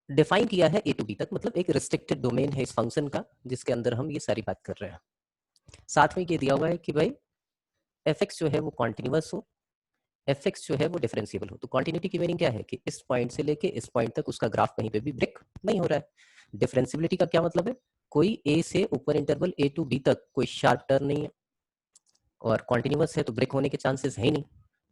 Define किया है ए to be तक, मतलब एक रिस्ट्रिक्टेड डोमेन है इस फंक्शन का जिसके अंदर हम ये सारी बात कर रहे हैं। साथ में ये दिया हुआ है कि भाई एफ एक्स जो है वो कॉन्टिन्यूअस हो, एफ एक्स जो है वो डिफरेंशिएबल हो। तो कॉन्टिन्यूटी की मीनिंग क्या है कि इस पॉइंट से लेके इस पॉइंट तक उसका ग्राफ कहीं पे भी ब्रेक नहीं हो रहा है। डिफरेंशिएबिलिटी का क्या मतलब है, कोई ए से ऊपर इंटरवल ए टू बी तक कोई शार्प टर्न नहीं है, और कॉन्टिन्यूअस है तो ब्रेक होने के चांसेस है ही नहीं।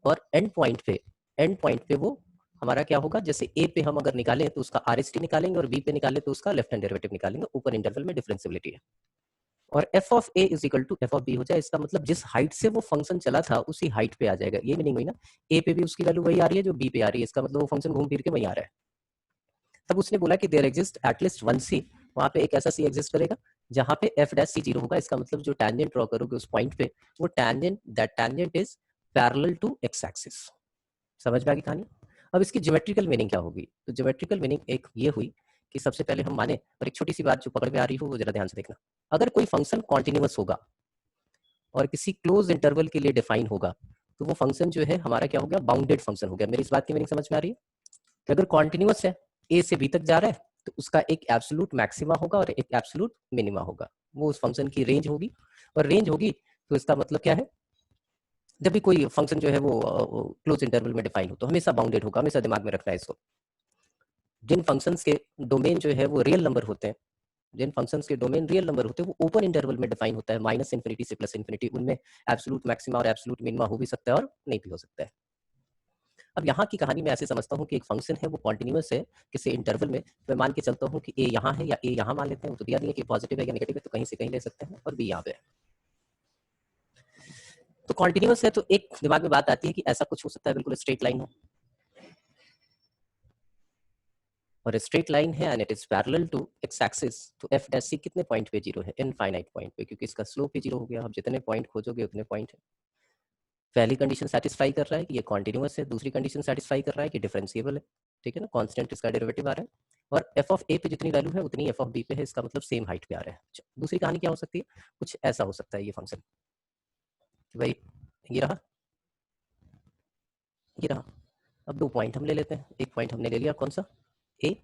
और एंड पॉइंट पे वो हमारा क्या होगा, जैसे ए पे हम अगर निकालें तो उसका आर एस टी निकालेंगे, और बी पे निकालें तो उसका लेफ्ट हैंड डेरिवेटिव निकालेंगे, ऊपर इंटरवल में डिफरेंशिएबिलिटी है। और f of a is equal to f of b हो जाए, इसका मतलब जिस हाइट से वो फंक्शन चला था उसी हाइट पे आ जाएगा। ये मीनिंग हुई ना, ए पे भी उसकी वैल्यू वही आ रही है जो बी पे आ रही है, इसका मतलब वो फंक्शन घूम फिर के वही आ रहा है। तब उसने बोला कि देयर एग्जिस्ट एटलीस्ट वन सी, वहां पे एक ऐसा सी एग्जिस्ट करेगा जहां पे एफ डैश सी जीरो होगा। इसका मतलब जो टैंजेंट ड्रॉ करोगे उस पॉइंट पे, वो tangent is parallel to x axis. समझ में आ गई कहानी। अब इसकी ज्योमेट्रिकल मीनिंग क्या होगी, तो ज्योमेट्रिकल मीनिंग एक ये हुई कि सबसे पहले हम माने, और एक छोटी सी बात जो पकड़ में आ रही हो वो जरा ध्यान से देखना, अगर कोई फंक्शन कॉन्टिन्यूअस होगा और किसी क्लोज इंटरवल के लिए डिफाइन होगा, तो वो फंक्शन जो है हमारा क्या हो गया, बाउंडेड फंक्शन हो गया। मेरी इस बात की मीनिंग समझ में आ रही है कि अगर कॉन्टिन्यूअस है, ए से बी तक जा रहा है, तो उसका एक एब्सोल्यूट मैक्सिमा होगा और एक एब्सोल्यूट मिनिमा होगा। वो उस फंक्शन की रेंज होगी, और रेंज होगी तो इसका मतलब क्या है, जब भी कोई फंक्शन जो है वो क्लोज इंटरवल में डिफाइन हो तो हमेशा बाउंडेड होगा। हमेशा दिमाग में रखना है इसको। जिन फंक्शंस के डोमेन जो है वो रियल नंबर होते हैं, जिन फंक्शंस के डोमेन रियल नंबर होते हैं, वो ओपन इंटरवल में डिफाइन होता है, माइनस इन्फिनिटी से प्लस इन्फिनिटी। उनमें एब्सोल्यूट मैक्सिमा और एब्सोल्यूट मिनिमा हो भी सकता है और नहीं भी हो सकता है। अब यहाँ की कहानी मैं ऐसे समझता हूँ कि एक फंक्शन है वो कॉन्टिन्यूअस है किसी इंटरवल में, तो मैं मान के चलता हूँ कि ए यहाँ है या ए यहाँ मान लेते हैं, तो दिया नहीं है कि पॉजिटिव है या नेगेटिव है, तो कहीं से कहीं ले सकते हैं, और बी यहाँ पे है। तो कॉन्टिन्यूअस है तो एक दिमाग में बात आती है कि ऐसा कुछ हो सकता है बिल्कुल स्ट्रेट लाइन हो, और स्ट्रेट लाइन है and it is parallel to x axis, तो एफ डैश सी कितने पॉइंट पे जीरो है, इनफाइनाइट पॉइंट पे, क्योंकि इसका स्लोप ही जीरो हो गया। अब जितने पॉइंट खोजोगे उतने पॉइंट है। पहली कंडीशन सेटिस्फाई कर रहा है कि ये कॉन्टिन्यूअस है, दूसरी कंडीशन सेटिस्फाई कर रहा है कि डिफरेंशिएबल है, ठीक है ना, कांस्टेंट इसका डेरिवेटिव आ रहा है, और एफ ऑफ ए पे जितनी वैल्यू है उतनी एफ ऑफ बी पे है, इसका मतलब सेम हाइट पे आ रहा है। दूसरी कहानी क्या हो सकती है, कुछ ऐसा हो सकता है ये फंक्शन, भाई ये रहा, ये रहा। अब दो पॉइंट हम ले लेते हैं, एक पॉइंट हमने ले लिया कौन सा, ए,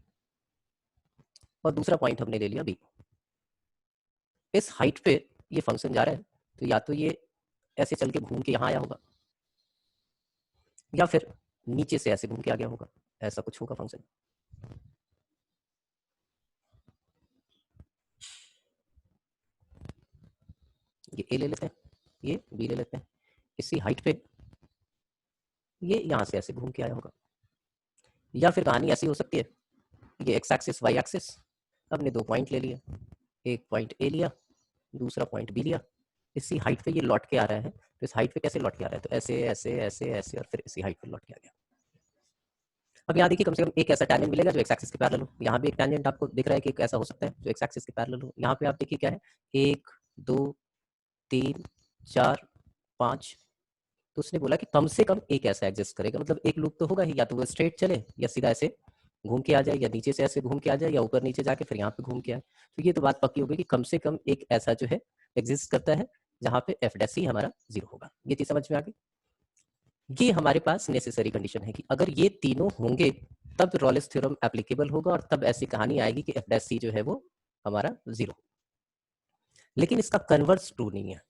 और दूसरा पॉइंट हमने ले लिया बी। इस हाइट पे ये फंक्शन जा रहा है, तो या तो ये ऐसे चल के घूम के यहाँ आया होगा, या फिर नीचे से ऐसे घूम के आ गया होगा, ऐसा कुछ होगा फंक्शन। ये ए ले लेते हैं, ये बी ले लेते हैं, इसी हाइट पे ये यहाँ से ऐसे घूम के आया होगा। या फिर कहानी ऐसी हो सकती है, ये एक्स एक्सिस वाई एक्सिस, हमने दो पॉइंट ले लिए, एक पॉइंट ए लिया, दूसरा पॉइंट बी लिया, इसी हाइट पे ये लौट के आ रहा है, तो इस हाइट पे कैसे लौट के आ रहा है, तो ऐसे ऐसे ऐसे ऐसे, और फिर इसी हाइट पे लौट के आ गया। अब यहाँ देखिए कम से कम एक ऐसा टैंजेंट मिलेगा जो एक्स एक्सिस के पैरेलल हो। यहाँ भी एक टैंजेंट आपको दिख रहा है कि एक ऐसा हो सकता है जो एक्स एक्सिस के पैरेलल हो। यहाँ पे आप देखिए क्या है, एक, दो, तीन, चार, पाँच। तो उसने बोला कि कम से कम एक ऐसा एग्जिस्ट करेगा, मतलब एक लूप तो होगा ही, या तो वो स्ट्रेट चले या सीधा ऐसे घूम के आ जाए, या नीचे से ऐसे घूम के आ जाए, या ऊपर नीचे जाके फिर यहाँ पे घूम के आए। तो ये तो बात पक्की हो गई कि कम से कम एक ऐसा जो है एग्जिस्ट करता है जहाँ पे एफ डैश सी हमारा जीरो होगा। ये चीज समझ में आ गई। ये हमारे पास नेसेसरी कंडीशन है कि अगर ये तीनों होंगे तब रॉलेस थ्योरम एप्लीकेबल होगा, और तब ऐसी कहानी आएगी कि एफ डैश सी जो है वो हमारा जीरो। लेकिन इसका कन्वर्स ट्रू नहीं है,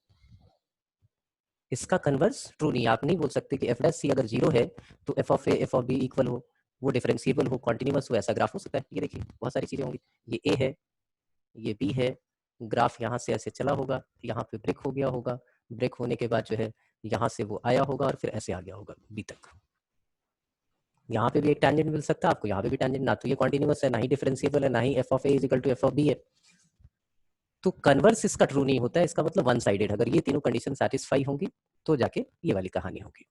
इसका कन्वर्स ट्रू नहीं है। आप नहीं बोल सकते कि एफ डैश सी अगर जीरो है तो f of a f of b equal हो, वो डिफरेंशिएबल हो, कॉन्टिन्यूअस हो, ऐसा ग्राफ हो सकता है। ये देखिए बहुत सारी चीजें होंगी, ये ए है, ये बी है, ग्राफ यहाँ से ऐसे चला होगा, यहाँ पे ब्रेक हो गया होगा, ब्रेक होने के बाद जो है यहाँ से वो आया होगा और फिर ऐसे आ गया होगा बी तक। यहाँ पे भी एक टैंजेंट मिल सकता है आपको, यहाँ पे भी टैंजेंट, ना तो ये कॉन्टिन्यूअस है, ना ही डिफरेंशिएबल है, ना ही f of a is equal to f of b है। तो कन्वर्स इसका ट्रू नहीं होता है, इसका मतलब वन साइडेड। अगर ये तीनों कंडीशन सेटिस्फाई होंगी तो जाके ये वाली कहानी होगी।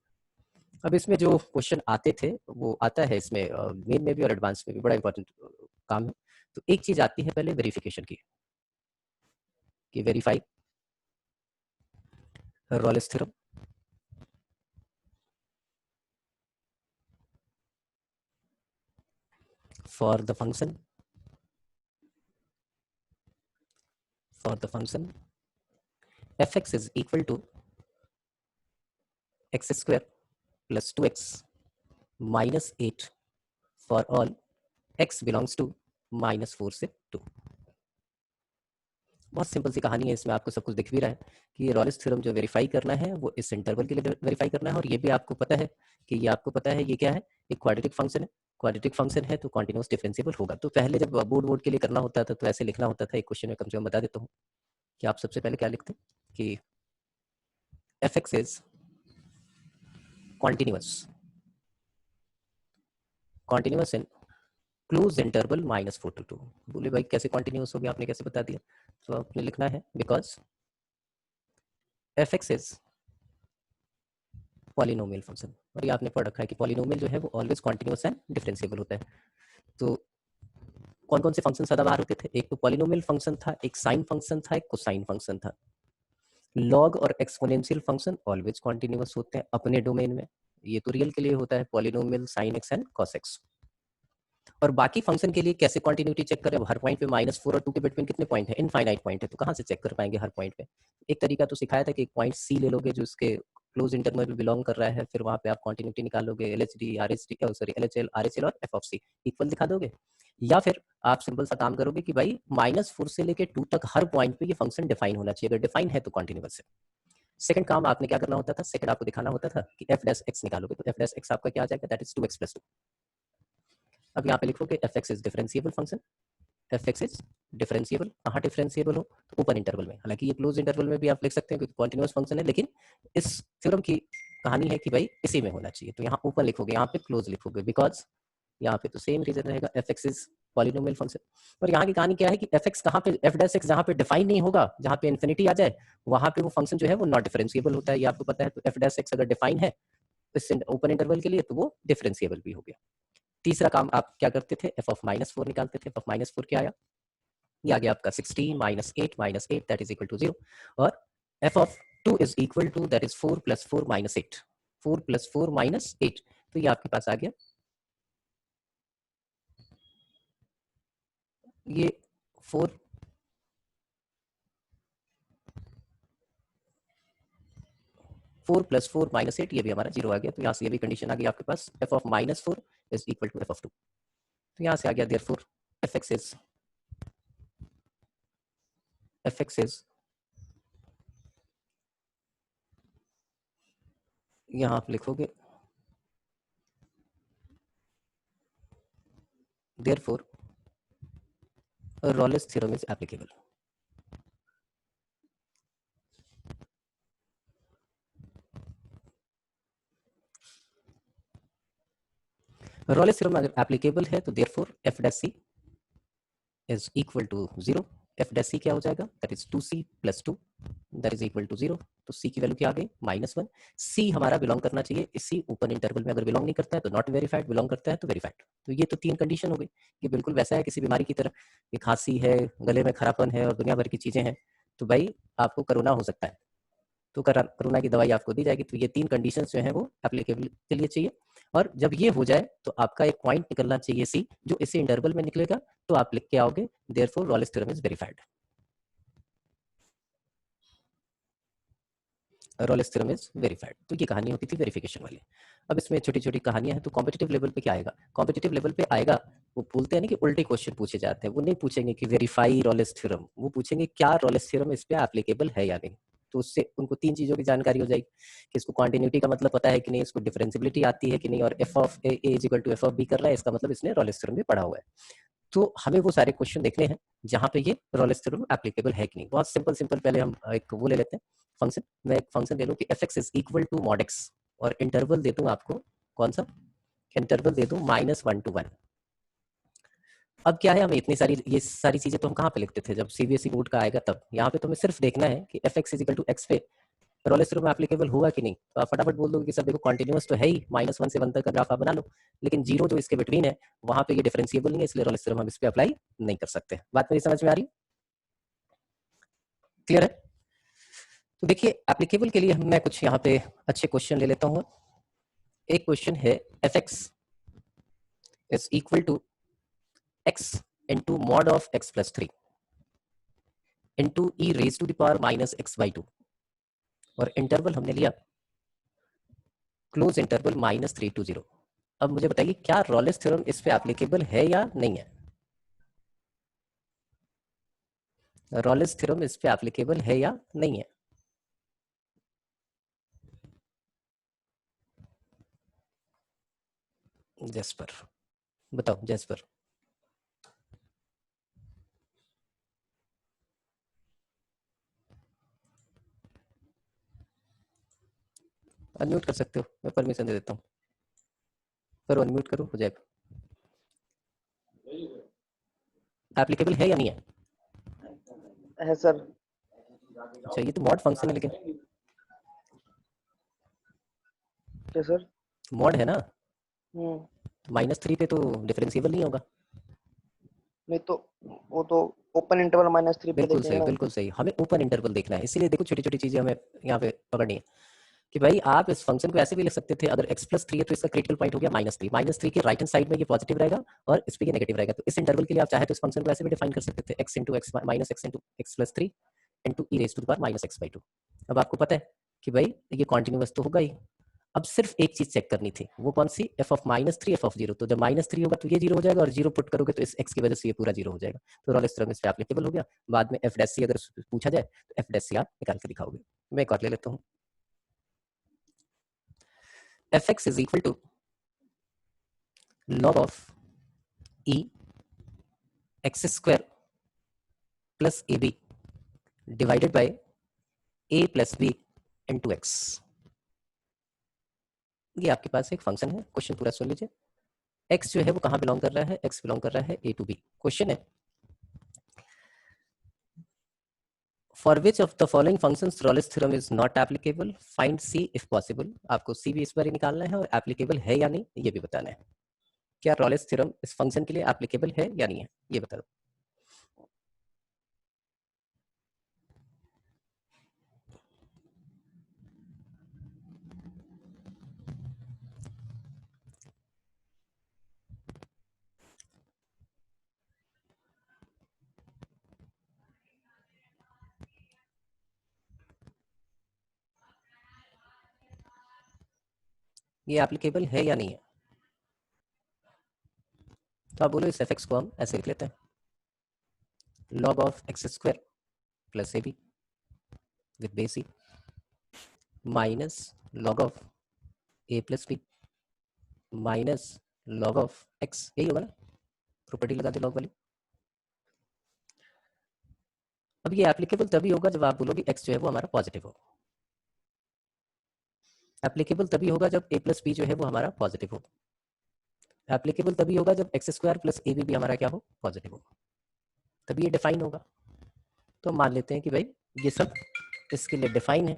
अब इसमें जो क्वेश्चन आते थे वो आता है इसमें मेन में भी और एडवांस में भी, बड़ा इंपॉर्टेंट काम है। तो एक चीज आती है पहले वेरिफिकेशन की, कि verify Rolle's theorem for the function fx is equal to x square plus 2x minus 8 for all x belongs to -4 से 2। बहुत सिंपल सी कहानी है, इसमें आपको सब कुछ दिख भी रहा है कि ये रॉलिस थ्योरम जो वेरीफाई करना है वो इस इंटरवल के लिए वेरीफाई करना है, और ये भी आपको पता है कि ये आपको पता है ये क्या है, एक क्वाड्रेटिक फंक्शन है। क्वाड्रेटिक फंक्शन है तो कॉन्टिन्यूअस डिफरेंशिएबल होगा। तो पहले जब बोर्ड के लिए करना होता था तो ऐसे लिखना होता था, एक क्वेश्चन में कम से कम बता देता हूँ कि आप सबसे पहले क्या लिखते कि f x is continuous in close interval -4 to 2। बोले भाई कैसे कॉन्टिन्यूअस हो गया, आपने कैसे बता दिया? तो आपने लिखना है because F x is polynomial function, और ये आपने पढ़ रखा है कि पॉलिनोमियल जो है वो ऑलवेज कॉन्टिन्यूअस एंड डिफरेंशिएबल होता है। तो कौन कौन से फंक्शन सदाबहार होते थे? एक तो पॉलिनोमियल फंक्शन था, एक साइन फंक्शन था, एक कोसाइन फंक्शन था। लॉग और एक्सपोनेंशियल फंक्शन ऑलवेज कॉन्टिन्यूअस होते हैं अपने डोमेन में, ये तो रियल के लिए होता है, polynomial sine x and cos x. और बाकी फंक्शन के लिए कैसे कंटिन्यूटी चेक करें? हर पॉइंट पे -4 और 2 के बिटवीन कितने पॉइंट है? इनफाइनाइट पॉइंट है, तो कहाँ से चेक कर पाएंगे हर पॉइंट पे? एक तरीका तो सिखाया था कि एक पॉइंट सी ले लोगे जो इसके क्लोज इंटरवल में बिलोंग कर रहा है, फिर वहां पे आप कंटिन्यूटी निकालोगे, LHD RHD sorry LHL RHL और एफ ऑफ सी इक्वल दिखा दोगे। या फिर आप सिंपल सा काम करोगे कि भाई -4 से लेके 2 तक हर पॉइंट पे ये फंक्शन डिफाइन होना चाहिए, अगर डिफाइन है तो कॉन्टिन्यूअस है। सेकंड काम आपने क्या करना होता था? सेकंड आपको दिखाना होता था कि एफ डैश एक्स निकालोगे तो एफ डैश एक्स आपका क्या आ जाएगा? That is 2x + 2। अब यहाँ पे लिखोगे F x is differentiable function, F x is differentiable. कहाँ डिफरेंशिएबल हो? तो ओपन इंटरवल में। हालांकि ये क्लोज इंटरवल में भी आप लिख सकते हैं क्योंकि कॉन्टिन्यूअस फंक्शन है, लेकिन इस थ्योरम की कहानी है कि भाई इसी में होना चाहिए। तो यहाँ ओपन लिखोगे, यहाँ पे क्लोज लिखोगे, बिकॉज यहाँ पे तो सेम रीजन रहेगा, F x is polynomial function. और यहाँ की कहानी क्या है कि एफ एक्स कहाँ पे, एफ डैश एक्स जहाँ पे डिफाइन नहीं होगा, जहाँ पे इन्फिनिटी आ जाए, वहां पे वो फंक्शन जो है वो नॉट डिफरेंशिएबल होता है, ये आपको पता है। तो एफ डैश एक्स अगर डिफाइन है इस ओपन इंटरवल के लिए तो वो डिफरेंशिएबल भी हो गया। तीसरा काम आप क्या करते थे? एफ ऑफ -4 निकालते थे। एफ ऑफ -4 क्या आया? ये आ गया आपका 16 -8 दैट इज इक्वल टू 0। और f of 2 is equal to that is 4 + 4 - 8, 4 + 4 - 8। तो ये आपके पास आ गया, ये 4 + 4 - 8, ये भी हमारा 0 आ गया। तो यहाँ से ये भी कंडीशन आ गई आपके पास, f of -4 is equal to f of 2। तो यहाँ से आ गया देयरफॉर एफ एक्स इज यहाँ आप लिखोगे therefore Rolle's theorem is applicable. Rolle's theorem अगर एप्लीकेबल है तो therefore f dash c is equal to 0। F dash c क्या हो जाएगा? That is 2c + 2 that is equal to 0। तो c की वैल्यू क्या आ गई? -1। c हमारा बिलोंग करना चाहिए इसी ओपन इंटरवल में, अगर बिलोंग नहीं करता है तो नॉट वेरीफाइड, बिलोंग करता है तो वेरीफाइड। तो ये तो 3 कंडीशन हो गई। ये बिल्कुल वैसा है किसी बीमारी की तरह, कि खांसी है, गले में खरापन है और दुनिया भर की चीजें हैं, तो भाई आपको कोरोना हो सकता है, तो कोरोना की दवाई आपको दी जाएगी। तो ये 3 कंडीशंस जो हैं वो एप्लीकेबल के लिए चाहिए। और जब ये हो जाए तो आपका एक पॉइंट निकलना चाहिए सी, जो इसी इंटरवल में निकलेगा, तो आप लिख के आओगे therefore Rolle's theorem is verified. Rolle's theorem is verified. तो ये कहानी होती थी वेरिफिकेशन वाली। अब इसमें छोटी छोटी कहानियां हैं। तो कॉम्पिटिटिव लेवल पे क्या आएगा? कॉम्पिटिटिव लेवल पे आएगा, वो बोलते हैं ना कि उल्टे क्वेश्चन पूछे जाते हैं। वो नहीं पूछेंगे कि वेरीफाई रॉलेस थ्योरम, वो पूछेंगे क्या रॉलेस थ्योरम इस पे एप्लीकेबल है या नहीं। तो उससे उनको 3 चीजों की जानकारी हो जाएगी कि इसको क्वांटिन्यूटी का मतलब पता है कि नहीं, इसको डिफरेंशियबिलिटी आती है कि नहीं, और f of a is equal to f of b कर रहा है, इसका मतलब इसने रॉलेस थ्योरम भी पढ़ा हुआ है। तो हमें वो सारे क्वेश्चन देखने हैं जहां पे ये रॉलेस थ्योरम एप्लीकेबल है कि नहीं। बहुत सिंपल सिंपल पहले हम एक वो ले लेते हैं फंक्शन। मैं एक फंक्शन ले लूँ कि f x is equal to mod x, और इंटरवल दे दूं आपको, कौन सा इंटरवल दे दूं? -1 to 1। अब क्या है, हमें इतनी सारी ये सारी चीजें तो हम कहाँ पे लिखते थे जब सीबीएसई बोर्ड का आएगा तब। यहाँ पे तो हमें सिर्फ देखना है कि f x is equal to x पे रॉलेस थ्योरम एप्लीकेबल हुआ कि नहीं। तो आप फटाफट बोल दोगे कि सर देखो कॉन्टिन्यूअस तो है ही, -1 से 1 तक का ग्राफ आप बना लो, लेकिन 0 जो इसके बिटवीन है वहां पे ये डिफरेंशिएबल नहीं है, इसलिए रॉलेस थ्योरम हम इस पे अप्लाई नहीं कर सकते। बात मेरी समझ में आ रही? क्लियर है? तो देखिए एप्लीकेबल के लिए मैं कुछ यहाँ पे अच्छे क्वेश्चन ले लेता हूँ। एक क्वेश्चन है f x is equal to x into mod of x plus 3 into e raise to the power -x/2, और इंटरवल हमने लिया क्लोज इंटरवल -3 to 0। अब मुझे बताइए क्या रॉलेस थ्योरम इस पे एप्लीकेबल है या नहीं है? रॉलेस थ्योरम इस पे एप्लीकेबल है या नहीं है? जेस्पर बताओ, जेस्पर। अनम्यूट कर सकते हो, मैं परमिशन दे देता हूँ। करो, अनम्यूट करो, हो जाएगा। एप्लीकेबल है या नहीं है सर। अच्छा, ये तो मॉड फंक्शन है, लेकिन क्या सर? मॉड है ना, हम्म। -3 पे तो डिफरेंशिएबल नहीं होगा। नहीं तो वो तो ओपन इंटरवल -3 पे बिल्कुल देखेंगे सही, ना। बिल्कुल सही, हमें ओपन इंटरवल देखना है, इसीलिए देखो छोटी छोटी चीजें हमें यहाँ पे पकड़नी है कि भाई आप इस फंक्शन को ऐसे भी लिख सकते थे, अगर x+3 है तो इसका क्रिटिकल पॉइंट हो गया -3, -3 के राइट हैंड साइड में ये पॉजिटिव रहेगा और इस पे ये नेगेटिव रहेगा। तो इस इंटरवल के लिए आप चाहे तो इस फंक्शन को ऐसे भी डिफाइन कर सकते थे, x into x minus x into x+3 into e raise to the power -x/2। अब आपको पता है कि भाई ये कॉन्टिन्यूअस तो होगा ही। अब सिर्फ एक चीज चेक करनी थी, वो कौन सी? f of -3 f of 0। तो जब -3 होगा तो ये 0 हो जाएगा, और 0 पुट करोगे तो इस x की वजह से ये पूरा 0 हो जाएगा। तो रॉलेस थ्योरम इस पे एप्लीकेबल हो गया। बाद में f डैश c अगर पूछा जाए तो f डैश c आप निकाल के दिखाओगे। मैं एक और ले लेता हूँ। fx is equal to log of e x square plus a b divided by a plus b into x. ये आपके पास एक फंक्शन है, क्वेश्चन पूरा सुन लीजिए। x जो है वो कहाँ बिलोंग कर रहा है? x बिलोंग कर रहा है a टू b। क्वेश्चन है for which of the following functions Rolle's theorem is not applicable, find c if possible. आपको सी भी इस बार ही निकालना है और एप्लीकेबल है या नहीं ये भी बताना है। क्या रॉलेस थ्योरम इस फंक्शन के लिए एप्लीकेबल है या नहीं है, ये बता दो। ये एप्लीकेबल है या नहीं है? तो आप बोलो इस एफ को हम ऐसे लिख लेते हैं, log of x square plus a b with base c minus log of a plus b minus log of x. यही होगा ना, प्रॉपर्टी लगा दे लॉग वाली। अब ये एप्लीकेबल तभी होगा जब आप बोलोगे एक्स जो है वो हमारा पॉजिटिव हो। एप्लीकेबल तभी होगा जब ए प्लस बी जो है वो हमारा पॉजिटिव हो। एप्लीकेबल तभी होगा जब x square plus a b भी हमारा क्या हो? पॉजिटिव हो। तभी ये डिफाइन होगा। तो मान लेते हैं कि भाई ये सब इसके लिए डिफाइन है,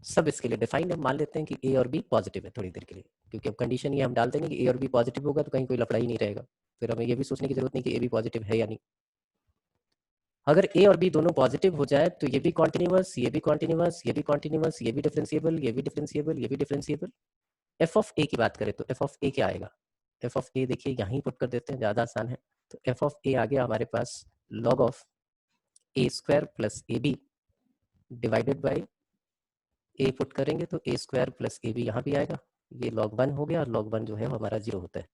सब इसके लिए डिफाइंड है। मान लेते हैं कि ए और बी पॉजिटिव है थोड़ी देर के लिए, क्योंकि अब कंडीशन ये हम डाल देंगे कि ए और बी पॉजिटिव होगा तो कहीं कोई लफड़ा ही नहीं रहेगा। फिर हमें ये भी सोचने की जरूरत नहीं कि ए बी पॉजिटिव है या नहीं। अगर ए और बी दोनों पॉजिटिव हो जाए तो ये भी कॉन्टिन्यूअस, ये भी कॉन्टिन्यूअस, ये भी कॉन्टिन्यूअस, ये भी डिफरेंशिएबल, ये भी डिफरेंशिएबल, ये भी डिफरेंशिएबल। एफ ऑफ ए की बात करें तो एफ ऑफ ए क्या आएगा? एफ ऑफ ए देखिए यहीं पुट कर देते हैं, ज्यादा आसान है। तो एफ ऑफ ए आ गया हमारे पास log of a square plus a b divided by a put करेंगे तो a square plus a b यहाँ भी आएगा। ये log 1 हो गया, और log 1 जो है वो हमारा 0 होता है।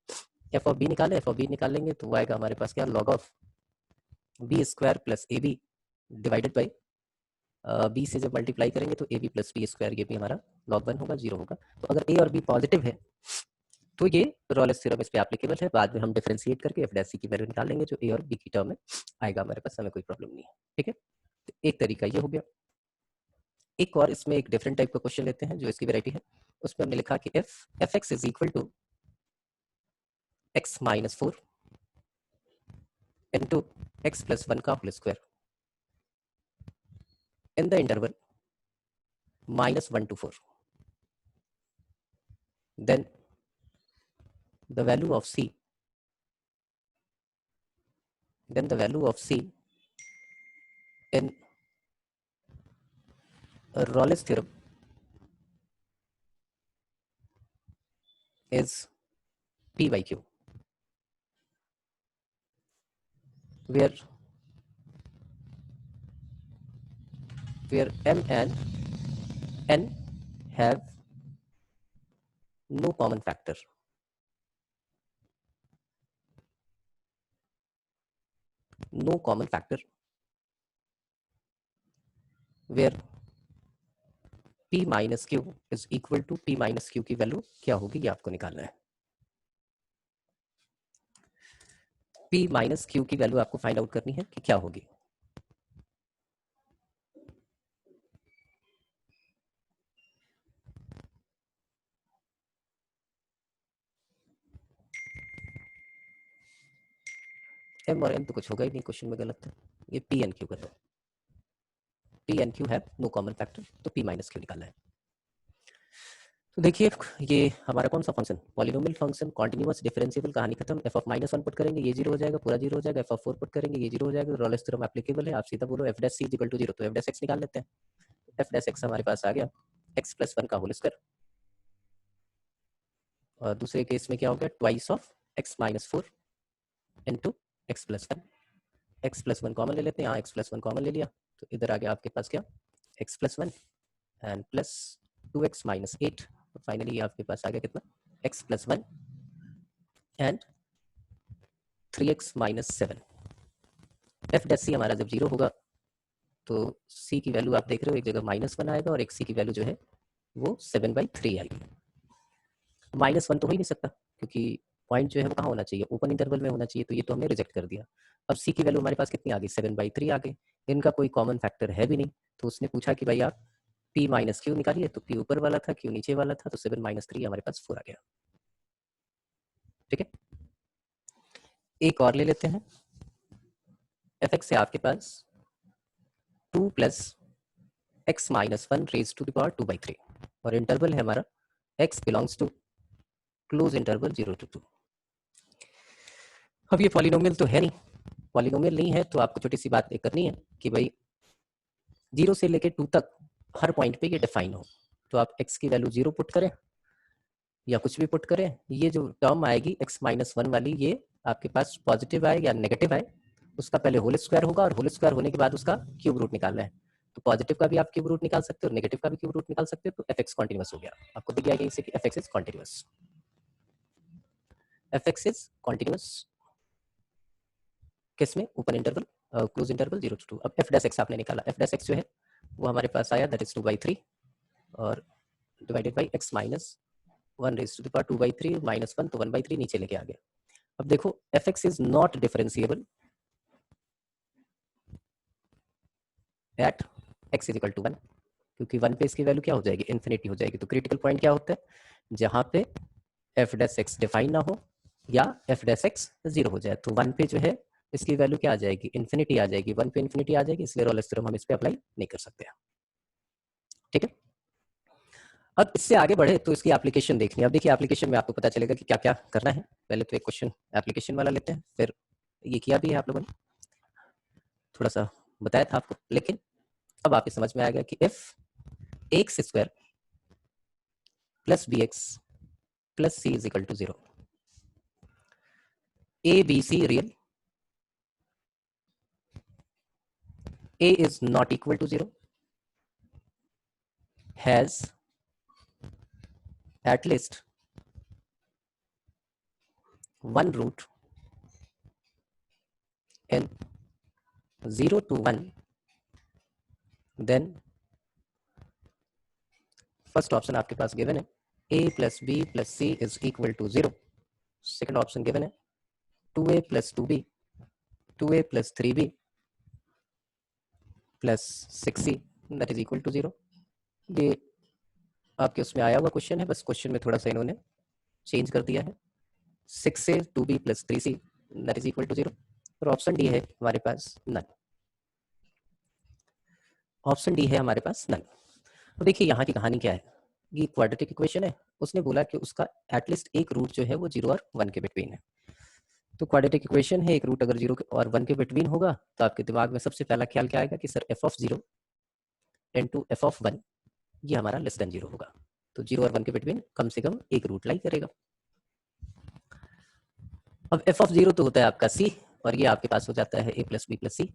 एफ ऑफ बी निकाले, एफ ऑफ बी निकालेंगे तो वो आएगा हमारे पास क्या? log of b square plus a b divided by b से जब मल्टीप्लाई करेंगे तो a b plus b square, ये भी हमारा log 1 होगा, 0 होगा। तो अगर ए और बी पॉजिटिव है तो ये रॉलेस थ्योरम इस पे एप्लीकेबल है। बाद में हम डिफरेंशिएट करके एफ डैश सी की वैल्यू निकाल लेंगे जो ए और बी की टर्म में आएगा हमारे पास, हमें कोई प्रॉब्लम नहीं है। ठीक है, तो एक तरीका ये हो गया। एक और इसमें एक डिफरेंट टाइप का क्वेश्चन लेते हैं जो इसकी वैरायटी है। उसमें हमने लिखा कि f x is equal to x minus 4 into x plus 1 का whole square in the interval -1 to 4। Then the value of c, then the value of C in Rayleigh's theorem is P by Q, where M and N have no common factor. No common factor where p minus q is equal to p minus q की value क्या होगी ये आपको निकालना है। p minus q की value आपको find out करनी है कि क्या होगी। m और n तो कुछ होगा ही नहीं, क्वेश्चन में गलत है। ये p n q कर दो, p n q है नो कॉमन फैक्टर, तो p माइनस क्यू निकालना है। तो देखिए ये हमारा कौन सा function, polynomial function, continuous differentiable, कहानी खत्म। f ऑफ -1 पुट करेंगे ये 0 हो जाएगा, पूरा 0 हो जाएगा। f ऑफ 4 पुट करेंगे ये 0 हो जाएगा। रॉलेस थ्योरम एप्लीकेबल है, आप सीधा बोलो f dash c equal to 0, तो f डैश x निकाल लेते हैं। f डैश x हमारे पास आ गया x प्लस 1 का होल स्क्वायर, और दूसरे केस में क्या हो गया twice of x minus 4 into x plus 1। x plus 1 common ले लेते हैं, यहाँ x प्लस 1 कॉमन ले लिया, तो इधर आ गया आपके पास क्या x plus 1 and plus 2x minus 8। तो फाइनली आपके पास आ गया कितना x plus 1 and 3x minus 7। f dash c हमारा जब 0 होगा तो c की वैल्यू आप देख रहे हो एक जगह -1 आएगा और एक c की वैल्यू जो है वो 7/3 आएगी। -1 तो हो ही नहीं सकता क्योंकि पॉइंट जो है वो कहाँ होना चाहिए, ओपन इंटरवल में होना चाहिए, तो ये तो हमने रिजेक्ट कर दिया। अब c की वैल्यू हमारे पास कितनी आ गई 7/3 आ गई। इनका कोई कॉमन फैक्टर है भी नहीं, तो उसने पूछा कि भाई आप p माइनस क्यू निकालिए, तो p ऊपर वाला था q नीचे वाला था, तो 7 - 3 हमारे पास 4 आ गया। ठीक है, एक और ले लेते हैं। f(x) से आपके पास 2 plus x minus 1 raise to the power 2/3, और इंटरवल है हमारा x belongs to close interval 0 to 2। अब ये पॉलिनोमियल तो है नहीं, पॉलिनोमियल नहीं है तो आपको छोटी सी बात एक करनी है कि भाई 0 से लेके 2 तक हर पॉइंट पे ये डिफाइन हो। तो आप x की वैल्यू 0 पुट करें या कुछ भी पुट करें, ये जो टर्म आएगी x माइनस 1 वाली, ये आपके पास पॉजिटिव आए या नेगेटिव आए, उसका पहले होल स्क्वायर होगा, और होल स्क्वायर होने के बाद उसका क्यूब रूट निकालना है। तो पॉजिटिव का भी आप क्यूब रूट निकाल सकते हो, नेगेटिव का भी क्यूब रूट निकाल सकते हो, तो f(x) कॉन्टिन्यूअस हो गया। आपको दिख जाएगा इसे कि f(x) is continuous, f(x) is continuous किस में, open interval close interval 0 to 2। अब f डैश x आपने निकाला, f डैश x जो है वो हमारे पास आया दैट इज 2/3 और divided by x minus 1 raise to the power 2/3 minus 1, तो 1/3 नीचे लेके आ गया। अब देखो f(x) is not differentiable at x is equal to 1, क्योंकि 1 पे इसकी वैल्यू क्या हो जाएगी, इन्फिनिटी हो जाएगी। तो क्रिटिकल पॉइंट क्या होता है, जहां पे f डैश x डिफाइन ना हो या f डैश x 0 हो जाए। तो 1 पे जो है इसकी वैल्यू क्या आ जाएगी, इन्फिनिटी आ जाएगी। 1 पे इन्फिनिटी आ जाएगी, इसलिए रॉलेस थ्योरम हम इस पे अप्लाई नहीं कर सकते। ठीक है, अब इससे आगे बढ़े तो इसकी एप्लीकेशन देखनी है। अब देखिए एप्लीकेशन में आपको पता चलेगा कि क्या क्या करना है। पहले तो एक क्वेश्चन एप्लीकेशन वाला लेते हैं, फिर ये किया भी है आप लोगों ने, थोड़ा सा बताया था आपको, लेकिन अब आपके समझ में आ गया कि if x square plus b x plus c is equal to 0, a b c real, a is not equal to 0, has at least one root in 0 to 1, then first option आपके पास given है a plus b plus c is equal to 0, second option given है 2a plus 2b 2a plus 3b plus 6c that is equal to 0। ये आपके उसमें आया हुआ question है, बस क्वेश्चन में थोड़ा सा इन्होंने चेंज कर दिया है, 6 से 2b plus 3c that is equal to 0, और ऑप्शन डी है हमारे पास नन, ऑप्शन डी है हमारे पास नन। तो देखिए यहाँ की कहानी क्या है, ये क्वाड्रेटिक इक्वेशन है, उसने बोला कि उसका एटलीस्ट एक रूट जो है वो 0 और 1 के बिटवीन है। तो क्वाड्रेटिक इक्वेशन है, एक रूट अगर 0 और 1 के बिटवीन होगा तो आपके दिमाग में सबसे पहला ख्याल क्या आएगा कि sir f of 0 into f of 1 ये हमारा लेस देन 0 होगा। तो 0 और 1 के बिटवीन कम से कम एक रूट लाई करेगा। अब f ऑफ 0 तो होता है आपका c, और ये आपके पास हो जाता है a प्लस बी प्लस सी,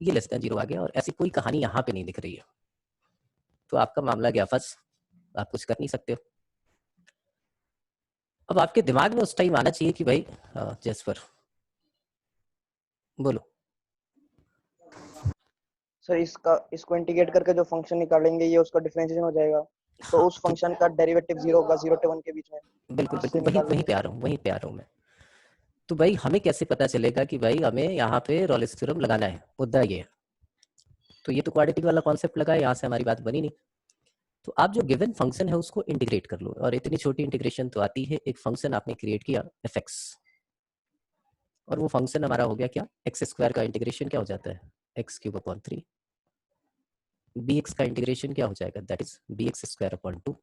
ये लेस देन 0 आ गया, और ऐसी कोई कहानी यहाँ पे नहीं दिख रही है। तो आपका मामला गया फंस, आप कुछ कर नहीं सकते हो। अब आपके दिमाग में उस टाइम आना चाहिए कि भाई जसपर बोलो। सर इसको इंटीग्रेट करके जो फंक्शन निकालेंगे ये उसका डिफरेंशिएशन हो जाएगा, तो हाँ उस फंक्शन का डेरिवेटिव 0 होगा 0 से 1 के बीच में, बिल्कुल इससे बिल्कुल, वहीं वहीं निकालेंगे। पे आ रहा हूँ, वहीं पे आ रहा हूँ मैं। तो भाई हमें कैसे पता चलेगा कि भाई हमें यहाँ पे रॉलेस थ्योरम लगाना है, मुद्दा ये है। तो ये तो क्वाड्रेटिक वाला कॉन्सेप्ट लगा है, यहाँ से हमारी बात बनी नहीं। तो आप जो गिवन फंक्शन है उसको इंटीग्रेट कर लो, और इतनी छोटी इंटीग्रेशन तो आती है। एक फंक्शन आपने क्रिएट किया fx, और वो फंक्शन हमारा हो गया क्या, एक्स स्क्वायर का इंटीग्रेशन क्या हो जाता है, एक्स क्यूब अपॉन 3। bx का इंटीग्रेशन क्या हो जाएगा, that is bx square upon 2,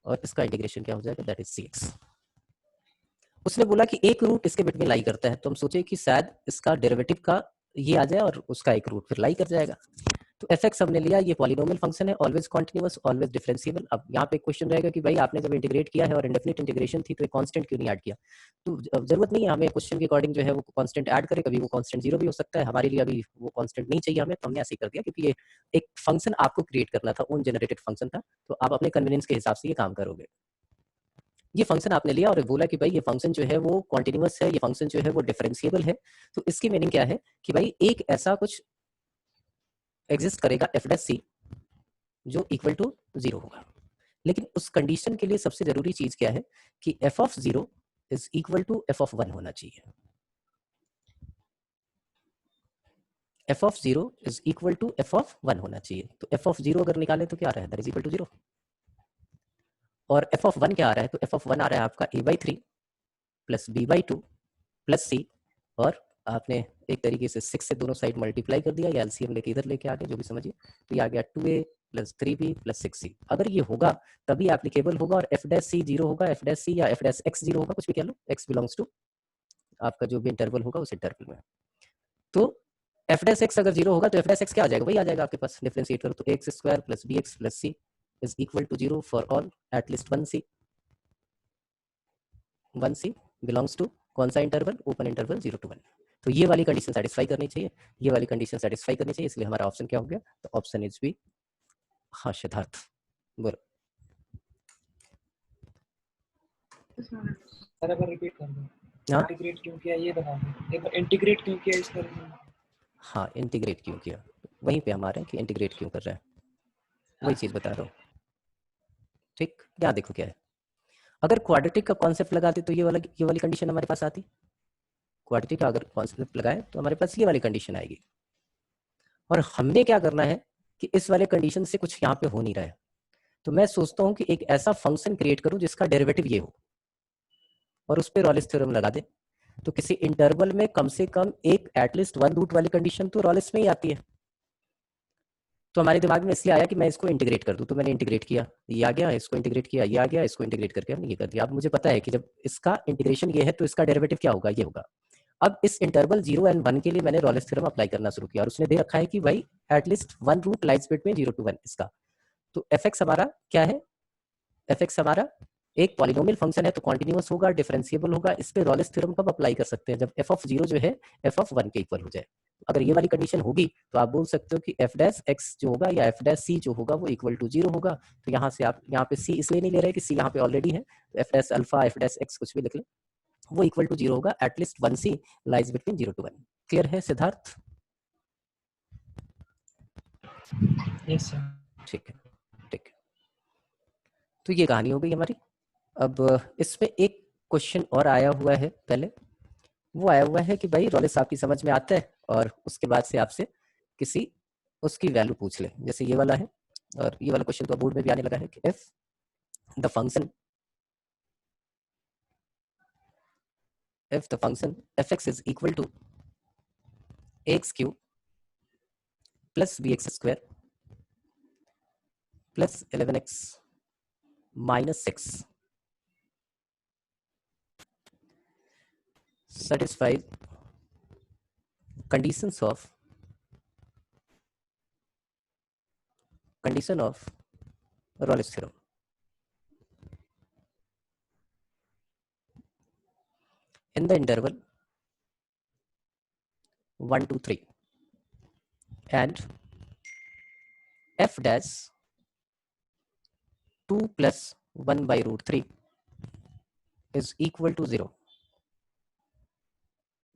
और इसका इंटीग्रेशन क्या हो जाएगा, दैट इज cx। उसने बोला कि एक रूट इसके बिट में लाई करता है, तो हम सोचे कि शायद इसका डेरिवेटिव का ये आ जाए और उसका एक रूट फिर लाई कर जाएगा। तो एफ एक्स हमने लिया, ये पॉलिनोमियल फंक्शन है, ऑलवेज कॉन्टिन्यूअस, ऑलवेज डिफरेंशिएबल। अब यहाँ पे क्वेश्चन रहेगा कि भाई आपने जब इंटीग्रेट किया है और इंडेफिनिट इंटीग्रेशन थी तो एक कांस्टेंट क्यों नहीं ऐड किया। तो जरूरत नहीं है हमें क्वेश्चन के अकॉर्डिंग जो है वो कांस्टेंट ऐड करे, कभी वो कांस्टेंट जीरो भी हो सकता है, हमारे लिए अभी वो कांस्टेंट नहीं चाहिए हमें, तो हमने ऐसे ही कर दिया, क्योंकि ये एक फंक्शन आपको क्रिएट करना था, ओन जनरेटेड फंक्शन था, तो आप अपने कन्वीनियंस के हिसाब से ये काम करोगे। ये फंक्शन आपने लिया और बोला कि भाई ये फंक्शन जो है वो कॉन्टिन्यूअस है, ये फंक्शन जो है वो डिफरेंशिएबल है। तो इसकी मीनिंग क्या है कि भाई एक ऐसा कुछ एग्जिस्ट करेगा एफ डैश सी जो इक्वल टू 0 होगा। लेकिन उस कंडीशन के लिए सबसे जरूरी चीज क्या है कि f of 0 is equal to f of 1 होना चाहिए। F of 0 is equal to f of 1 होना चाहिए। तो एफ ऑफ 0 अगर निकालें तो क्या आ रहा है, दैट इज इक्वल टू 0। और एफ ऑफ 1 क्या आ रहा है, तो एफ ऑफ 1 आ रहा है आपका a/3 प्लस b/2 प्लस सी, और आपने एक तरीके से 6 से दोनों साइड मल्टीप्लाई कर दिया, या एलसीएम लेके इधर लेके आ गए, जो भी समझिए। तो ये आ गया 2a plus 3b plus 6c। अगर ये होगा तभी एप्लीकेबल होगा, और एफ डैश सी 0 होगा, एफ डैश सी या एफ डैश एक्स 0 होगा, कुछ भी कह लो, एक्स बिलोंग्स टू आपका जो भी इंटरवल होगा उस इंटरवल में। तो एफ डैश एक्स अगर 0 होगा तो एफ डैश एक्स क्या आ जाएगा, वही आ जाएगा आपके पास, डिफरेंशिएट करो तो x square plus b x plus c is equal to 0 for all at least 1c। 1c belongs to कौन सा इंटरवल, ओपन इंटरवल 0 to 1। तो ये वाली कंडीशन सेटिस्फाई करनी चाहिए, ये वाली कंडीशन सेटिस्फाई करनी चाहिए, इसलिए हमारा ऑप्शन क्या हो गया, तो ऑप्शन इज बी। हाँ सिद्धार्थ बोलो। सर अगर रिपीट कर दो, हाँ इंटीग्रेट क्यों किया ये बता दो, एक बार इंटीग्रेट क्यों किया इस तरह से। हाँ इंटीग्रेट क्यों किया, वहीं पे हमारे कि इंटीग्रेट क्यों कर रहे हैं, वही चीज बता रहा हूँ। ठीक, यहाँ देखो क्या है, अगर क्वाड्रेटिक का कॉन्सेप्ट लगाते तो ये वाली कंडीशन हमारे पास आती। क्वाड्रेटिक का अगर कॉन्सेप्ट लगाए तो हमारे पास ये वाली कंडीशन आएगी, और हमने क्या करना है कि इस वाले कंडीशन से कुछ यहाँ पे हो नहीं रहा है। तो मैं सोचता हूँ कि एक ऐसा फंक्शन क्रिएट करूँ जिसका डेरिवेटिव ये हो, और उस पर रॉलिस थ्योरम लगा दे। तो किसी इंटरवल में कम से कम एक एटलीस्ट 1 रूट वाली कंडीशन तो रॉलिस में ही आती है। तो हमारे दिमाग में इसलिए आया कि मैं इसको इंटीग्रेट कर दूं, तो मैंने इंटीग्रेट किया, ये आ गया, इसको इंटीग्रेट किया, ये आ गया, इसको इंटीग्रेट करके हमने ये कर दिया। अब मुझे पता है कि जब इसका इंटीग्रेशन ये है तो इसका डेरिवेटिव क्या होगा, ये होगा। अब इस इंटरवल 0 and 1 के लिए मैंने रॉलिस थ्योरम अप्लाई करना शुरू किया, और उसने दे रखा है कि भाई at least 1 root lies between 0 to 1 इसका। तो एफ एक्स हमारा क्या है, एफ एक्स हमारा एक पॉलिनोमियल फंक्शन है, तो कॉन्टिन्यूअस होगा, डिफरेंशिएबल होगा। इस पे रॉलिस थ्योरम कब अप्लाई कर सकते हैं, जब एफ ऑफ 0 जो है एफ ऑफ 1 के इक्वल हो जाए। अगर ये वाली कंडीशन होगी तो आप बोल सकते हो कि एफ डैश एक्स जो होगा या एफ डैश सी जो होगा वो इक्वल टू 0 होगा। तो यहाँ से आप यहाँ पे सी इसलिए नहीं ले रहे कि सी यहाँ पे ऑलरेडी है, तो f dash alpha F dash x कुछ भी लिख ले, वो इक्वल टू 0 होगा, at least 1c lies between 0 to 1। Clear है सिद्धार्थ? Yes sir. ठीक है, ठीक है। तो ये कहानी हो गई हमारी। अब इसमें एक क्वेश्चन और आया हुआ है, पहले वो आया हुआ है कि भाई रॉलिस आपकी समझ में आता है, और उसके बाद से आपसे किसी उसकी वैल्यू पूछ ले, जैसे ये वाला है, और ये वाला क्वेश्चन तो बोर्ड में भी आने लगा है कि if the function fx is equal to ax cube plus bx square plus 11x minus 6 satisfies conditions of Rayleigh's theorem. In the interval 1 to 3 and f dash 2 plus 1 by root 3 is equal to 0,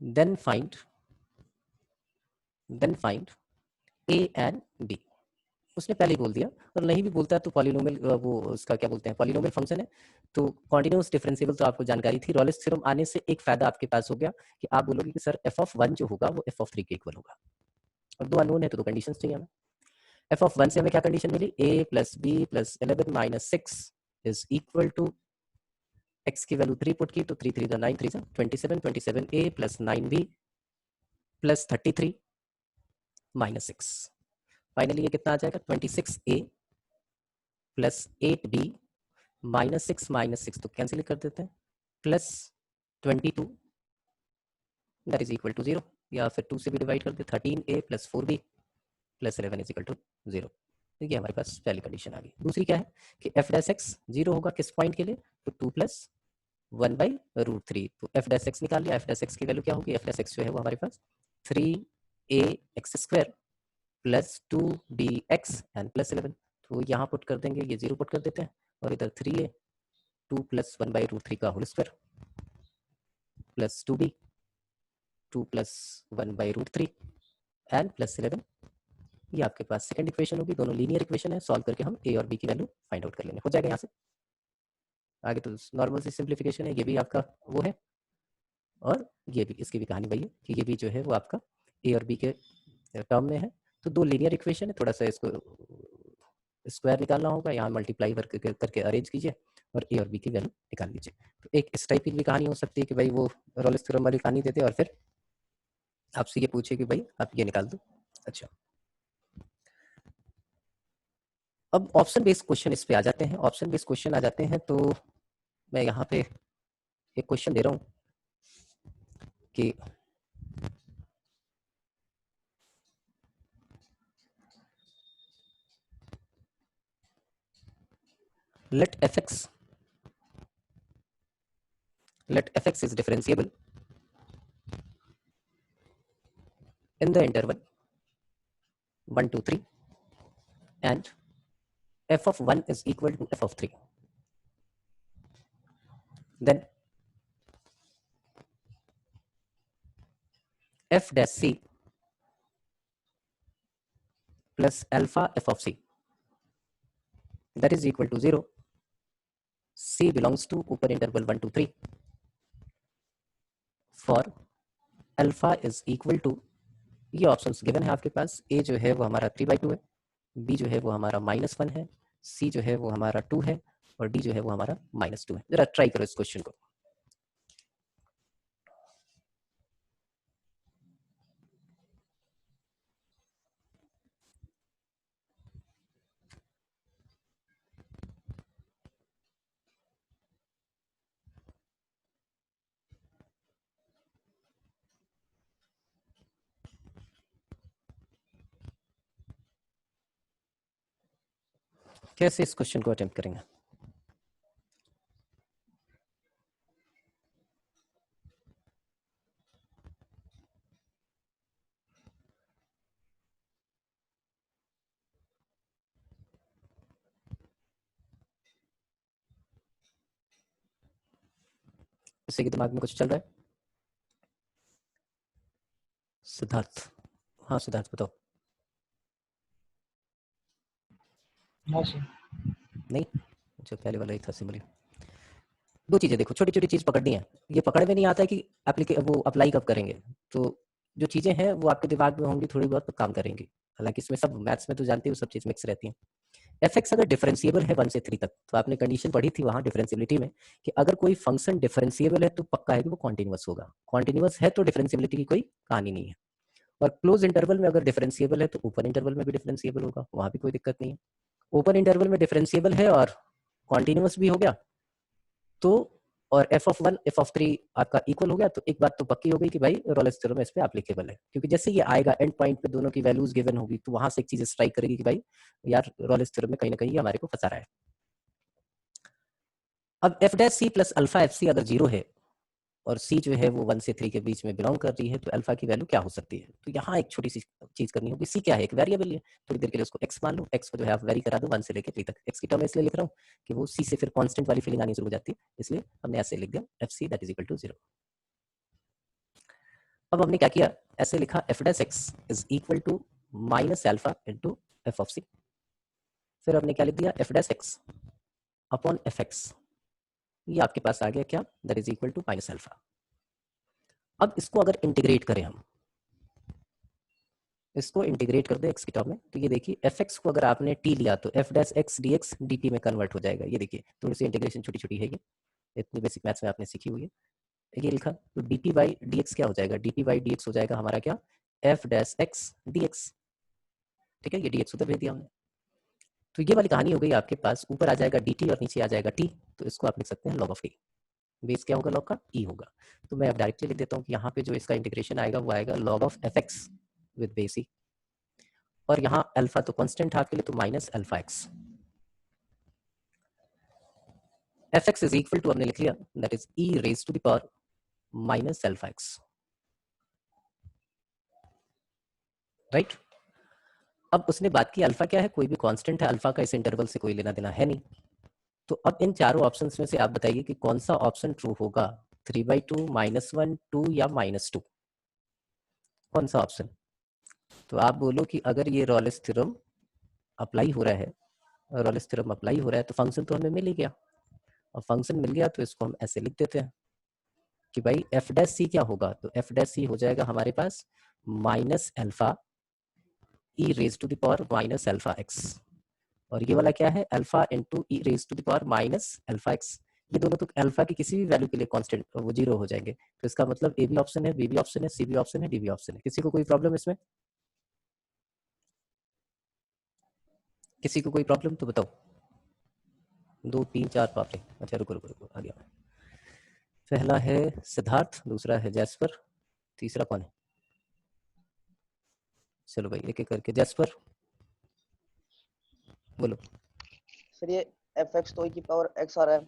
then find A and B. उसने पहले ही बोल दिया, और नहीं भी बोलता है तो पॉलिनोमियल वो उसका क्या बोलते हैं, पॉलिनोमियल फंक्शन है तो कॉन्टिन्यूअस डिफरेंशिएबल तो आपको जानकारी थी। रॉलेस थ्योरम आने से एक फायदा आपके पास हो गया कि आप बोलोगे कि सर f of 1 जो होगा वो f of 3 के इक्वल होगा, और दो अननोन है तो दो कंडीशंस चाहिए हमें। f of 1 से हमें क्या कंडीशन मिली, a plus b plus 11 minus 6 is equal to x की वैल्यू 3 पुट की तो 3 3 9 3 27, 27a plus 9b plus 33 minus 6। Finally ये कितना आ जाएगा, 26a plus 8b minus 6 तो कैंसिल कर देते हैं, plus 22 that is equal to 0, या फिर 2 से भी डिवाइड कर दे, 13a plus 4b plus 11 is equal to 0। तो ये हमारे पास पहली कंडीशन आ गई। दूसरी क्या है कि f डैश x 0 होगा किस पॉइंट के लिए, तो 2 plus 1/√3, तो f डैश x निकाल लिया। f डैश x की वैल्यू क्या होगी, f डैश x जो है वो हमारे पास 3ax² plus 2bx and plus 11, तो यहाँ पुट कर देंगे, ये 0 पुट कर देते हैं, और इधर 3a 2 plus 1/√3 का whole square plus 2b 2 plus 1/√3 and plus 11। ये आपके पास सेकंड इक्वेशन होगी, दोनों लीनियर इक्वेशन है, सॉल्व करके हम a और b की वैल्यू फाइंड आउट कर लेंगे, हो जाएगा यहाँ से। आगे तो नॉर्मल सी सिंप्लीफिकेशन है, ये भी आपका वो है, और ये भी, इसकी भी कहानी वही है कि ये भी जो है वो आपका a और b के टर्म में है। तो दो लीनियर इक्वेशन है, थोड़ा सा इसको स्क्वायर निकालना होगा, यहाँ मल्टीप्लाई करके अरेंज कीजिए और a और b की वैल्यू निकाल लीजिए। तो एक इस टाइप की भी कहानी हो सकती है कि भाई वो रॉलेस थ्योरम वाली कहानी देते और फिर आपसे ये पूछे कि भाई आप ये निकाल दो। अच्छा, अब ऑप्शन बेस्ड क्वेश्चन इस पे आ जाते हैं। ऑप्शन बेस्ड क्वेश्चन आ जाते हैं तो मैं यहाँ पे एक क्वेश्चन दे रहा हूँ कि let fx is differentiable in the interval 1 to 3 and f of 1 is equal to f of 3, then f dash c plus alpha f of c that is equal to 0, c belongs to upper interval 1 to 3 for alpha is equal to, ये options given है आपके पास, a जो है वो हमारा 3/2 है, b जो है वो हमारा -1 है, c जो है वो हमारा 2 है, और d जो है वो हमारा -2 है। जरा ट्राई करो इस क्वेश्चन को। कैसे इस क्वेश्चन को अटेम्प्ट करेंगे? किसी के दिमाग में कुछ चल रहा है? सिद्धार्थ, हाँ सिद्धार्थ बताओ। हाँ सर। नहीं, जो पहले वाला ही था सिंपली। दो चीजें देखो, छोटी छोटी चीज पकड़नी है, ये पकड़ में नहीं आता है कि वो अप्लाई कब करेंगे, तो जो चीजें हैं वो आपके दिमाग में होंगी थोड़ी बहुत तो काम करेंगी। हालांकि इसमें सब मैथ्स में तो जानते हो सब चीज मिक्स रहती है। एफ अगर डिफरेंशिएबल है 1 से 3 तक, तो आपने कंडीशन पढ़ी थी वहां डिफरेंशिएबिलिटी में कि अगर कोई फंक्शन डिफरेंशिएबल है तो पक्का है कि वो कॉन्टिन्यूअस होगा। कॉन्टिन्यूअस है तो डिफरेंशिएबिलिटी की कोई कहानी नहीं है। और क्लोज इंटरवल में अगर डिफरेंशिएबल है तो ओपन इंटरवल में भी डिफरेंशिएबल होगा, वहां भी कोई दिक्कत नहीं है। ओपन इंटरवल में डिफरेंशिएबल है और कॉन्टिन्यूअस भी हो गया तो, और f of 1 f of 3 आपका इक्वल हो गया, तो एक बात तो पक्की हो गई कि भाई रॉलेस थ्योरम इस पे एप्लीकेबल है, क्योंकि जैसे ये आएगा एंड पॉइंट पे दोनों की वैल्यूज गिवन होगी तो वहां से एक चीज स्ट्राइक करेगी कि भाई यार रॉलेस थ्योरम में कहीं ना कहीं हमारे को फंसा रहा है। अब f dash c plus alpha f c अगर 0 है और सी जो है वो 1 से 3 के बीच में बिलोंग कर रही है, तो अल्फा की वैल्यू क्या हो सकती है? तो यहाँ एक छोटी सी चीज करनी होगी। सी क्या है? एक वेरिएबल है। थोड़ी देर के लिए उसको एक्स मान लो, एक्स को जो है आप वेरी करा दो 1 से लेकर 3 तक। एक्स की टर्म इसलिए लिख रहा हूँ कि वो सी से फिर कांस्टेंट वाली फीलिंग आनी शुरू हो जाती है, इसलिए हमने ऐसे लिख दिया f c that is equal to 0। अब हमने क्या किया? ऐसे लिखा f dash x is equal to minus alpha into f of c. फिर हमने क्या लिख दिया? F dash x upon f x, ये आपके पास आ गया क्या? That is equal to minus alpha. अब इसको अगर इंटीग्रेट करें हम, इसको इंटीग्रेट कर दे एक्स की टर्म में, तो ये देखिए एफ एक्स को अगर आपने टी लिया तो f dash x D x D T में कन्वर्ट हो जाएगा। ये देखिए थोड़ी सी इंटीग्रेशन छोटी छोटी है, ये इतनी बेसिक मैथ्स में आपने सीखी हुई है। ये लिखा तो D T by D x क्या हो जाएगा? D T by D x हो जाएगा हमारा क्या? F dash x D x. ठीक है, ये डी एक्स उधर भेज दिया हमने। तो ये वाली कहानी हो गई आपके पास। ऊपर आ जाएगा डी टी और नीचे आ जाएगा टी, तो इसको आप लिख सकते हैं लॉग ऑफ टी। बेस क्या होगा लॉग का? ई होगा। तो मैं अब डायरेक्टली लिख देता हूँ कि यहाँ पे जो इसका इंटीग्रेशन आएगा वो आएगा log of f x with base e, और यहाँ अल्फा तो कांस्टेंट है आपके लिए, तो minus alpha x. F x is equal to हमने लिख लिया that is e raise to the power minus alpha x, right. अब उसने बात की अल्फा क्या है? कोई भी कांस्टेंट है, अल्फा का इस इंटरवल से कोई लेना देना है नहीं। तो अब इन चारों ऑप्शंस में से आप बताइए कि कौन सा ऑप्शन ट्रू होगा? 3/2, -1, 2 या -2? कौन सा ऑप्शन? तो आप बोलो कि अगर ये रॉलेस थ्योरम अप्लाई हो रहा है, रॉलेस थ्योरम अप्लाई हो रहा है, तो फंक्शन तो हमें मिल ही गया। और फंक्शन मिल गया तो इसको हम ऐसे लिख देते हैं कि भाई एफ डैश सी क्या होगा? तो एफ डैश सी हो जाएगा हमारे पास minus alpha e raise to the power minus alpha x, और ये वाला क्या है? Alpha into e raise to the power minus alpha x. ये दोनों तो अल्फा की किसी भी वैल्यू के लिए कांस्टेंट वो 0 हो जाएंगे। तो इसका मतलब ए भी ऑप्शन है, बी भी ऑप्शन है, सी भी ऑप्शन है, डी भी ऑप्शन है। किसी को कोई प्रॉब्लम इसमें? किसी को कोई प्रॉब्लम तो बताओ। 2 3 4 पापड़े। अच्छा रुको रुको रुको, आ गया। पहला है सिद्धार्थ, दूसरा है जैस्पर, तीसरा कौन है? चलो भाई एक एक करके। जैस्पर बोलो। सर ये एफ एक्स तो ई की पावर एक्स आ रहा है,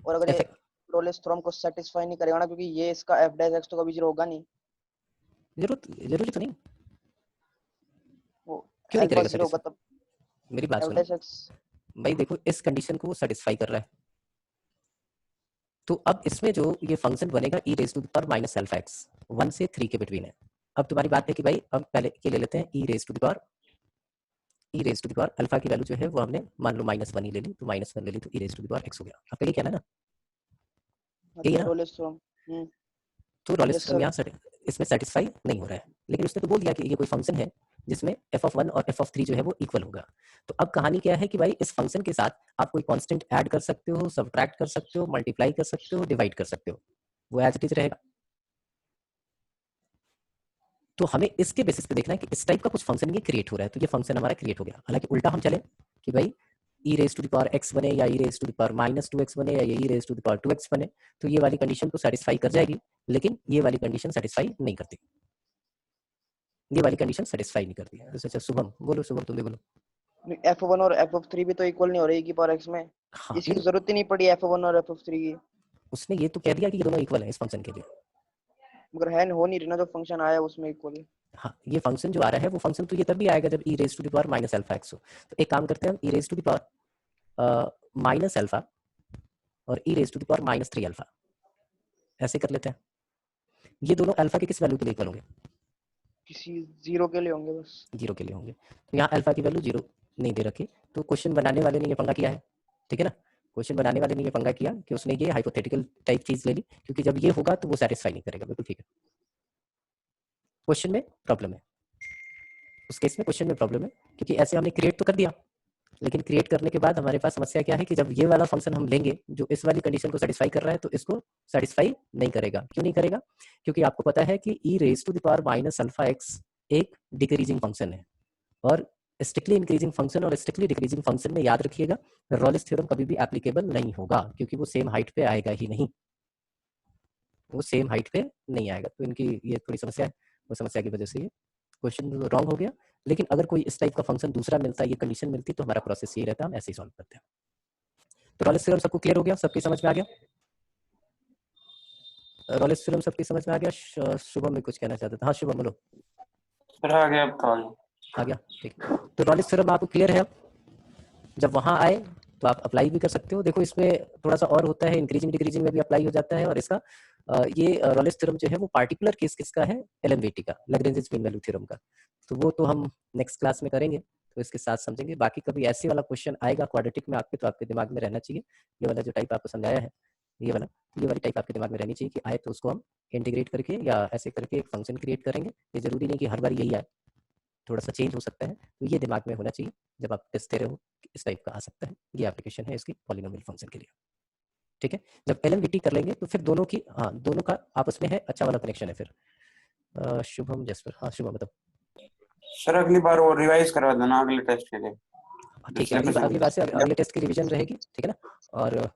और अगर ये रोलेस थ्योरम को सेटिस्फाई नहीं करेगा ना, क्योंकि ये इसका एफ डैश एक्स तो कभी 0 होगा नहीं। जरूरी तो नहीं। वो क्यों नहीं अल्फा करेगा 0 होगा सेटिस्फाई? तब मेरी बात एफ सुनो डैश एक्स। भाई, देखो इस कंडीशन को वो सेटिस्फाई कर रहा है, तो अब इसमें जो ये फंक्शन बनेगा e raise to the power minus alpha x 1 से 3 के बिटवीन है। अब तुम्हारी बात है कि भाई अब पहले के ले लेते हैं e raise to the power, e raise to the power alpha की वैल्यू जो है वो हमने मान लो -1 ही ले ली, तो -1 ले ली तो e raise to the power x हो गया। आपका ये कहना है ना? यही है ना? Rolle's theorem. तो रॉलेस यस थ्योरम सर। यहाँ इसमें सेटिस्फाई नहीं हो रहा है, लेकिन उसने तो बोल दिया कि ये कोई फंक्शन है जिसमें f(1) और f(3) जो है वो इक्वल होगा। तो अब कहानी क्या है कि भाई इस फंक्शन के साथ आप कोई कांस्टेंट ऐड कर सकते हो, सबट्रैक्ट कर सकते हो, मल्टीप्लाई कर सकते हो, डिवाइड कर सकते हो, वो एज इट इज रहेगा। तो हमें इसके बेसिस पे देखना है कि इस टाइप का कुछ फंक्शन ये क्रिएट हो रहा है, तो ये फंक्शन हमारा क्रिएट हो गया। हालांकि उल्टा हम चले कि भाई e raise to the power x बने या e raise to the power -2x बने या e raise to the power 2x बने, तो ये वाली कंडीशन तो सेटिस्फाई कर जाएगी, लेकिन ये वाली कंडीशन सेटिस्फाई नहीं करती। ये वाली कंडीशन सेटिस्फाई नहीं करती है। अच्छा शुभम बोलो, शुभम तुम भी बोलो। f1 और f3 भी तो इक्वल नहीं हो रही की पावर x में। हाँ इसकी तो जरूरत ही नहीं पड़ी f1 और f3 की। उसने ये तो कह दिया कि ये दोनों इक्वल है इस फंक्शन के लिए, मगर है हो नहीं रही ना, जो फंक्शन आया उसमें इक्वल। हाँ ये फंक्शन जो आ रहा है वो फंक्शन तो ये तब भी आएगा जब e raise to the power minus alpha x हो। तो एक काम करते हैं हम, e raise to the power minus alpha और e raise to the power -3 alpha ऐसे कर लेते हैं। ये दोनों अल्फा के किस वैल्यू के लिए इक्वल होंगे? किसी 0 के लिए होंगे बस। 0 के लिए होंगे। तो यहाँ अल्फा की वैल्यू 0 नहीं दे रखी, तो क्वेश्चन बनाने वाले ने ये पंगा किया है, ठीक है ना? क्वेश्चन बनाने वाले ने ये पंगा किया कि उसने ये हाइपोथेटिकल टाइप चीज ले ली, क्योंकि जब ये होगा तो वो सेटिस्फाई नहीं करेगा। बिल्कुल ठीक है, क्वेश्चन में प्रॉब्लम है, उस केस में क्वेश्चन में प्रॉब्लम है, क्योंकि ऐसे हमने क्रिएट तो कर दिया, लेकिन क्रिएट करने के बाद हमारे पास समस्या क्या है कि जब ये वाला फंक्शन हम लेंगे जो इस वाली कंडीशन को सेटिस्फाई कर रहा है, तो इसको सेटिस्फाई नहीं करेगा। क्यों नहीं करेगा? क्योंकि आपको पता है कि e raise to the power minus alpha x एक डिक्रीजिंग फंक्शन है, और स्ट्रिक्टली इंक्रीजिंग फंक्शन और स्ट्रिक्टली डिक्रीजिंग फंक्शन में याद रखिएगा रॉलेस थ्योरम कभी भी एप्लीकेबल नहीं होगा, क्योंकि वो सेम हाइट पे आएगा ही नहीं, वो सेम हाइट पे नहीं आएगा। तो इनकी ये थोड़ी समस्या है, वो समस्या की वजह से ये क्वेश्चन रॉन्ग हो गया। लेकिन अगर कोई इस टाइप का फंक्शन दूसरा मिलता है, ये कंडीशन मिलती, तो हमारा प्रोसेस यही रहता है, हम ऐसे ही सॉल्व करते हैं। तो रॉलेस थ्योरम सबको क्लियर हो गया? सबकी समझ में आ गया? रॉलेस थ्योरम सबकी समझ में आ गया? शुभम में कुछ कहना चाहता था। हाँ शुभम बोलो। सर आ गया अब तो आ गया, ठीक। तो रॉलेस थ्योरम आपको क्लियर है? जब वहां आए तो आप अप्लाई भी कर सकते हो। देखो इसमें थोड़ा सा और होता है, इंक्रीजिंग डिक्रीजिंग में भी अप्लाई हो जाता है। और इसका ये रॉलेस थ्योरम जो है वो पार्टिकुलर केस किसका है? एलएमवीटी का, लैग्रेंज मीन वैल्यू थ्योरम का। तो वो तो हम नेक्स्ट क्लास में करेंगे, तो इसके साथ समझेंगे। बाकी कभी ऐसे वाला क्वेश्चन आएगा क्वाड्रेटिक में आपके, तो आपके दिमाग में रहना चाहिए ये वाला जो टाइप आपको समझाया है, ये वाली टाइप आपके दिमाग में रहनी चाहिए कि आए तो उसको हम इंटीग्रेट करके या ऐसे करके एक फंक्शन क्रिएट करेंगे। ये जरूरी नहीं कि हर बार यही आए, थोड़ा सा चेंज हो सकता है। तो ये दिमाग में होना चाहिए जब आप टेस्ट दे रहे हो, इस टाइप का आ सकता है। ये एप्लीकेशन है इसकी पॉलिनोमियल फंक्शन के लिए, ठीक है। जब एलएमवीटी कर लेंगे तो फिर दोनों की, हाँ दोनों का आपस में है अच्छा वाला कनेक्शन है फिर। शुभम जसवर, हाँ शुभम बताओ। सर अगली बार वो रिवाइज करवा देना अगले टेस्ट के लिए। ठीक है, अगली बार से अगले टेस्ट की रिवीजन रहेगी, ठीक है ना। और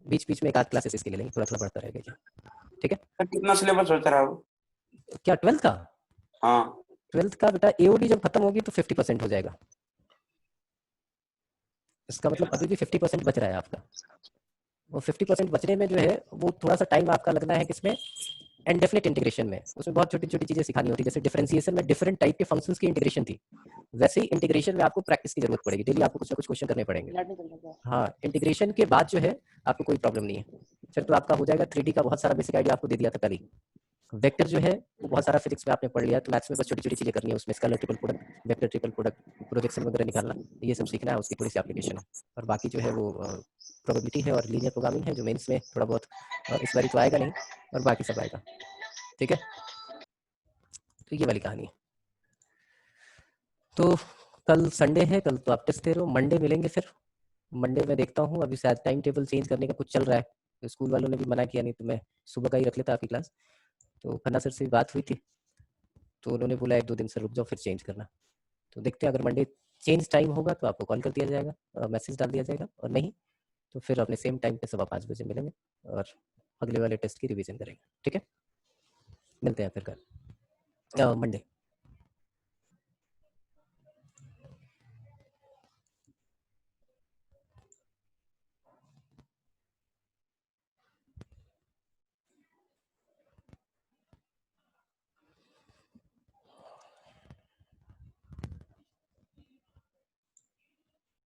बीच बीच में एक आध क्लासेस इसके लिए लेंगे, थोड़ा थोड़ा बढ़ता रहेगा, ठीक है। सर कितना सिलेबस होता रहा? क्या 12th का? हाँ 12th का बेटा एओडी जब खत्म होगी तो 50% हो जाएगा। इसका मतलब अभी भी 50% बच रहा है आपका। वो 50% बचने में जो है वो थोड़ा सा टाइम आपका लगना है किसमें? इंडेफिनिट इंटीग्रेशन में। उसमें बहुत छोटी छोटी चीजें सिखानी होती है। जैसे डिफरेंशिएशन में डिफरेंट टाइप के फंक्शंस की इंटीग्रेशन थी, वैसे ही इंटीग्रेशन में आपको प्रैक्टिस की जरूरत पड़ेगी। डेली आपको कुछ ना कुछ क्वेश्चन करने पड़ेंगे। हाँ इंटीग्रेशन के बाद जो है आपको कोई प्रॉब्लम नहीं है, फिर तो आपका हो जाएगा। 3D का बहुत सारा बेसिक आइडिया आपको दे दिया था पहले ही। वेक्टर जो है वो बहुत सारा फिजिक्स में आपने पढ़ लिया, तो मैथ्स में बस छोटी छोटी चीजें करनी है। उसमें scalar triple product, vector triple product, projection वगैरह निकालना, ये सब सीखना है। उसकी थोड़ी सी एप्लीकेशन है। और बाकी जो है वो प्रोबेबिलिटी है और लीनियर प्रोग्रामिंग है, जो मेंस में थोड़ा बहुत इस बारी तो आएगा नहीं, और बाकी सब आएगा, ठीक है। तो ये वाली कहानी है। तो कल संडे है, कल तो आप टेस्ट दे रहे हो। मंडे मिलेंगे फिर। मंडे में देखता हूँ, अभी शायद टाइम टेबल चेंज करने का कुछ चल रहा है, तो स्कूल वालों ने भी मना किया, नहीं तो मैं सुबह का ही रख लेता आपकी क्लास। तो खन्ना सर से बात हुई थी, तो उन्होंने बोला 1-2 दिन सर रुक जाओ फिर चेंज करना। तो देखते हैं, अगर मंडे चेंज टाइम होगा तो आपको कॉल कर दिया जाएगा, मैसेज डाल दिया जाएगा, और नहीं तो फिर अपने सेम टाइम पे 5:15 बजे मिलेंगे और अगले वाले टेस्ट की रिवीजन करेंगे, ठीक है। मिलते हैं फिर कल मंडे।